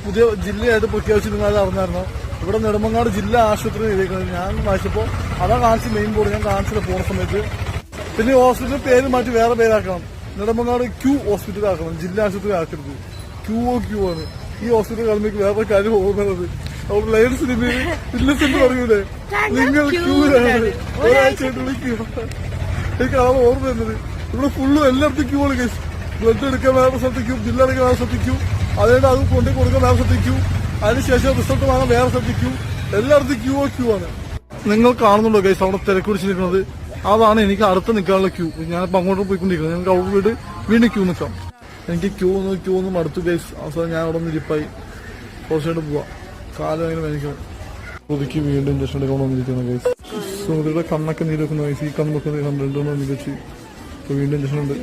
പുതിയ ജില്ലയായിട്ട് പ്രഖ്യാപിച്ചിരുന്ന അത് അറിഞ്ഞായിരുന്നു. ഇവിടെ നെടുമങ്ങാട് ജില്ലാ ആശുപത്രി എഴുതിയിരിക്കുന്നത് ഞാൻ വായിച്ചപ്പോൾ അതാ കാണിച്ച് മെയിൻ ബോർഡ് ഞാൻ കാണിച്ചില്ല പോകുന്ന സമയത്ത്. പിന്നെ ഈ ഹോസ്പിറ്റൽ പേര് മാറ്റി വേറെ പേരാക്കണം. നെടുമങ്ങാട് ക്യൂ ഹോസ്പിറ്റൽ ആക്കണം, ജില്ലാ ആശുപത്രി ആക്കരുത്. ക്യൂ ആണ്. ഈ ഹോസ്പിറ്റൽ കളമ്പേക്ക് വേറെ കാര്യം ഓർമ്മത്. അപ്പോൾ ലയൺ സിനിമയിൽ ഇന്നസെന്റ് പറയൂലേ, നിങ്ങൾ ക്യൂലാണ്, ഒരാഴ്ചയായിട്ടുള്ള ക്യൂ. എനിക്ക് അതാണ് ഓർമ്മ വരുന്നത്. ഇവിടെ ഫുള്ളും എല്ലായിടത്തും ക്യൂ ആണ് കേസ്. ബ്ലഡ് എടുക്കാൻ വേറെ ശ്രദ്ധിക്കും, ജില്ല എടുക്കാൻ വേറെ ശ്രദ്ധിക്കും, അതുകൊണ്ട് അത് കൊണ്ടു കൊടുക്കാൻ വേറെ ശ്രദ്ധിക്കും, അതിനുശേഷം റിസൾട്ട് വാങ്ങാൻ വേറെ ശ്രദ്ധിക്കും. എല്ലായിടത്തും ക്യൂ ആണ്. നിങ്ങൾ കാണുന്നുണ്ടോ ഗൈസ് അവിടെ തിരക്ക് പിടിച്ചിരിക്കുന്നത്? അതാണ് എനിക്ക് അടുത്ത് നിൽക്കാനുള്ള ക്യൂ. ഞാനിപ്പോൾ അങ്ങോട്ട് പോയിക്കൊണ്ടിരിക്കുന്നത്. ഞങ്ങൾക്ക് അവിടെ പോയിട്ട് വീണ്ടും ക്യൂ നിൽക്കാം. എനിക്ക് ക്യൂ ഒന്നും അടുത്തു ഗൈസ്. അവസാനം ഞാൻ അവിടെ നിന്ന് ഇരിപ്പായി. കുറച്ചായിട്ട് പോവാം. കാലം അങ്ങനെ വേനിക്കണം. പുതുക്കി വീണ്ടും ഇഞ്ചക്ഷൻ എടുക്കാൻ വന്നിരിക്കുന്നത് ഗൈസ്. സുഹൃത്തുക്കളുടെ കണ്ണൊക്കെ നീര് വെക്കുന്ന ഗൈസ്. ഈ കണ്ണൊക്കെ 2 നീര് വെച്ച് വീണ്ടും ഇഞ്ചക്ഷൻ ഉണ്ട്.